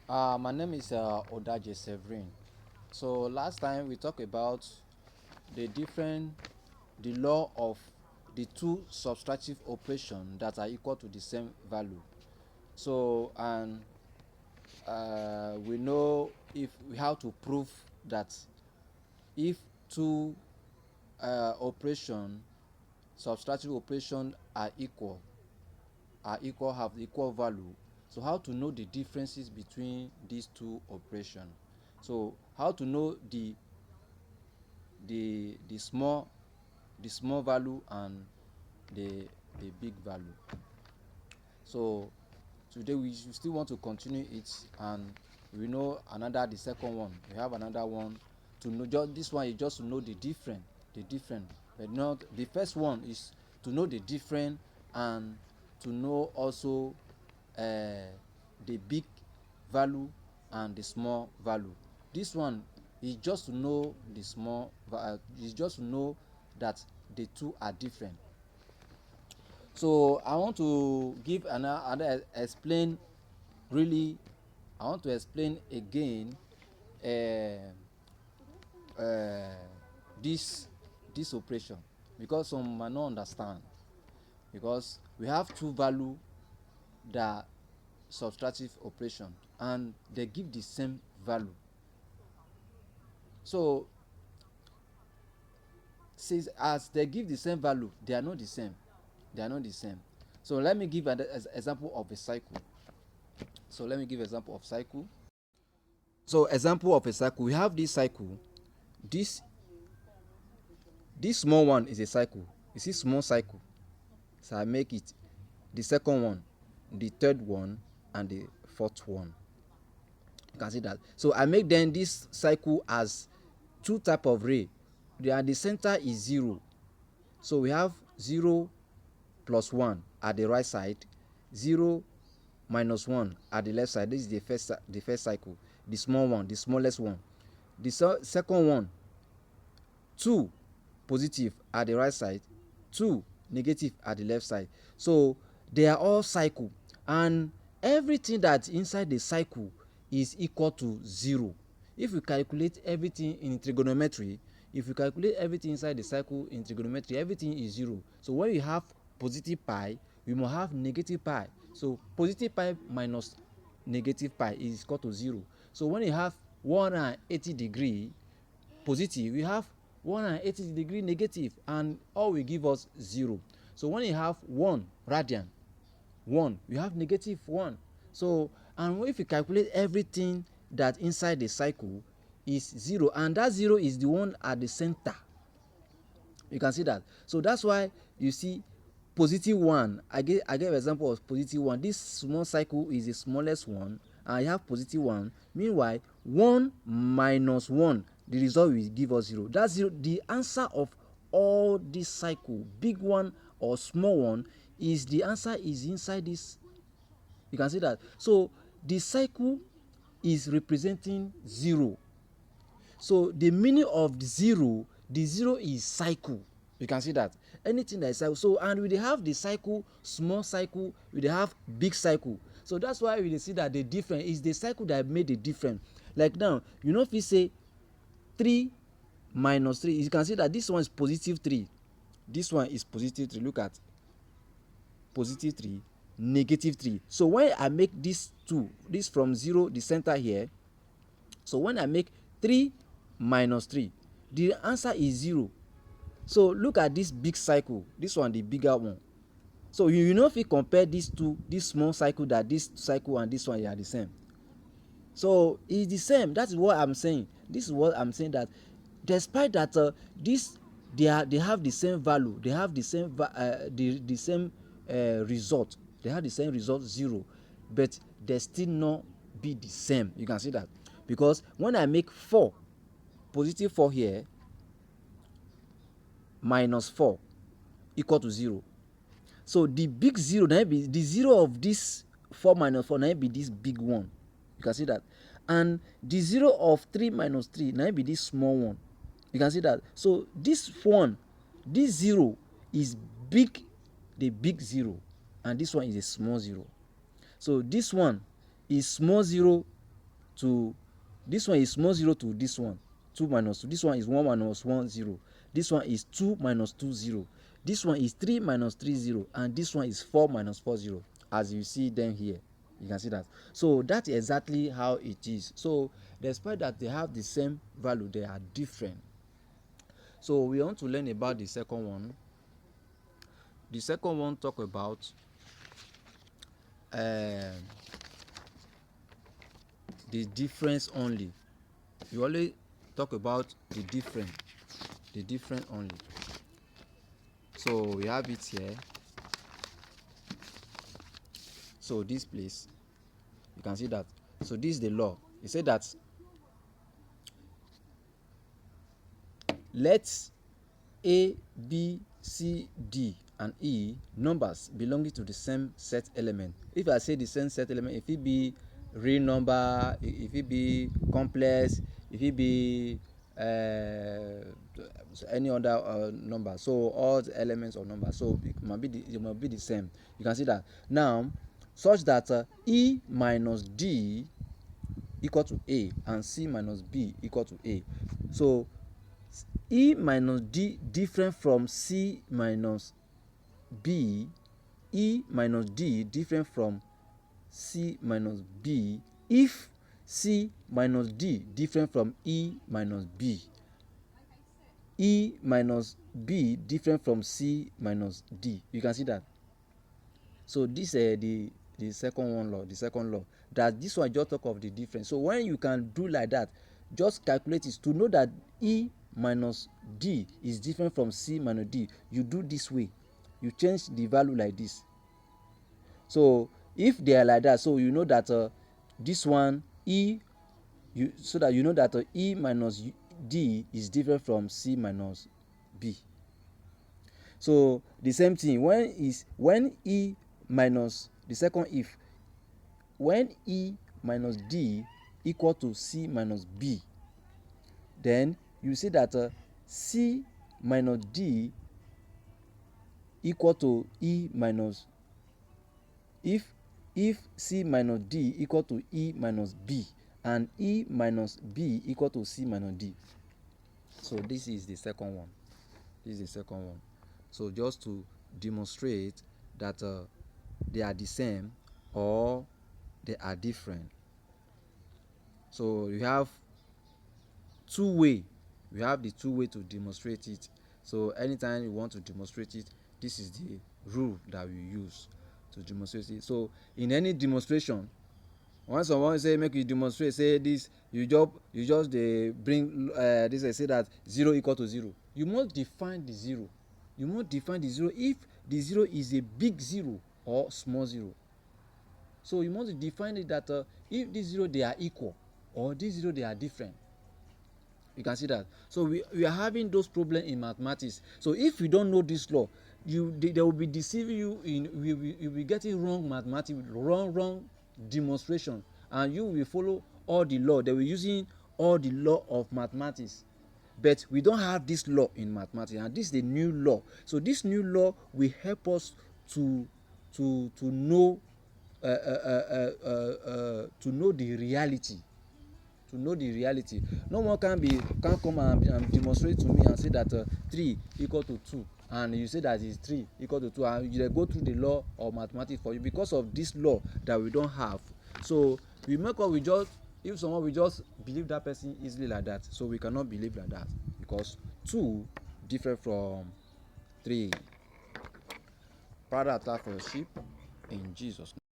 My name is Odaje Severin. So last time we talked about the different, the law of the two subtractive operations that are equal to the same value. So and we know if we have to prove that if two operation subtractive operation are equal have equal value. So how to know the differences between these two operations? So how to know the small value and the big value? So today we still want to continue it, and we know another the second one. We have another one to know. Just this one is just to know the different, but not the first one is to know the different and to know also the big value and the small value. This one is just to know the is just to know that the two are different. So I want to give another explain really. I want to explain again uh, uh, this this operation, because some might not understand, because we have two value that subtractive operation and they give the same value. So since as they give the same value, they are not the same. They are not the same. So let me give an example of a cycle. So let me give example of cycle. So example of a cycle, we have this cycle. This this small one is a cycle. You see small cycle. So I make it the second one, the third one, and the fourth one. You can see that. So I make then this cycle as two type of ray. The center is 0. So we have 0 plus 1 at the right side, 0 minus 1 at the left side. This is the first cycle, the small one, the smallest one. The second one, 2 positive at the right side, 2 negative at the left side. So they are all cycle, and everything that inside the cycle is equal to 0. If we calculate everything in trigonometry, if we calculate everything inside the cycle in trigonometry, everything is 0. So when we have positive pi, we must have negative pi. So positive pi minus negative pi is equal to 0. So when you have 180-degree positive, we have 180-degree negative, and all will give us 0. So when you have 1 radian, 1, we have negative 1. So and if you calculate everything that inside the cycle is 0, and that 0 is the one at the center. You can see that. So that's why you see positive 1. I gave example of positive 1. This small cycle is the smallest one, and I have positive 1. Meanwhile 1 minus 1, the result will give us 0. That's 0. The answer of all this cycle, big one or small one, is the answer is inside this. You can see that. So the cycle is representing 0. So the meaning of the zero is cycle. You can see that. Anything that is cycle. So and we dey have the cycle, small cycle, we dey have big cycle. So that's why we dey see that the difference is the cycle that made the difference. Like now, you no fit say 3 minus 3. You can see that this one is positive 3. This one is positive 3. Look at positive 3, negative 3. So when I make this 2, this from 0, the center here. So when I make 3 minus 3, the answer is 0. So look at this big cycle, this one the bigger one. So you no fit compare these two, this small cycle, that this cycle and this one are the same. So it's the same. That is what I'm saying. This is what I'm saying, that despite that this they have the same value, they have the same the same result, they have the same result 0, but they still not be the same. You can see that, because when I make 4 positive 4 here minus 4 equal to 0. So the big 0 na be the 0 of this 4 minus 4 na be this big one. You can see that. And the 0 of 3 minus 3 na be this small one. You can see that. So this one, this 0 is big, the big 0, and this one is a small 0. So this one is small 0, to this one is small 0 to this one, 2 minus 2. This one is 1 minus 1 0. This one is 2 minus 2 0. This one is 3 minus 3 0, and this one is 4 minus 4 0. As you see them here, you can see that. So that's exactly how it is. So despite that they have the same value, they are different. So we want to learn about the second one. The second one talk about the difference only. You only talk about the difference only. So we have it here. So this place, you can see that. So this is the law. It said that let A, B, C, D, and E numbers belonging to the same set element. If I say the same set element, if it be real number, if it be complex, if it be any other number, so all the elements of number, so it must be the same. You can see that now, such that E minus D equal to A and C minus B equal to A. So E minus D different from C minus B, E minus D different from C minus B if C minus D different from E minus B, E minus B different from C minus D. You can see that. So this the second law, that this one just talk of the difference. So when you can do like that, just calculate it to know that E minus D is different from C minus D. You do this way, you change the value like this. So if they are like that, so you know that this one E, so that you know that E minus D is different from C minus B. So the same thing when E minus the second if, when E minus D equal to C minus B, then you see that C minus D equal to E minus, if C minus D equal to E minus B, and E minus B equal to C minus D. So this is the second one. So just to demonstrate that they are the same or they are different. So you have we have the two way to demonstrate it. So anytime you want to demonstrate it, this is the rule that we use to demonstrate it. So in any demonstration, when someone say make you demonstrate, say this, you just they bring this, I say that 0 equal to 0. You must define the 0. If the 0 is a big 0 or small 0. So you must define it that if these 0 they are equal or these 0 they are different. You can see that. So we are having those problems in mathematics. So if you don't know this law, they will be deceiving you you'll be getting wrong mathematics, wrong demonstration, and you will follow all the law. They will using all the law of mathematics, but we don't have this law in mathematics, and this is the new law. So this new law will help us to know to know the reality. No one can come and demonstrate to me and say that 3 equal to 2, and you say that is 3 equal to 2, and you go through the law of mathematics for you because of this law that we don't have. So we make up, if someone will just believe that person easily like that, so we cannot believe like that because 2 different from 3. Father, attack for your sheep in Jesus' name.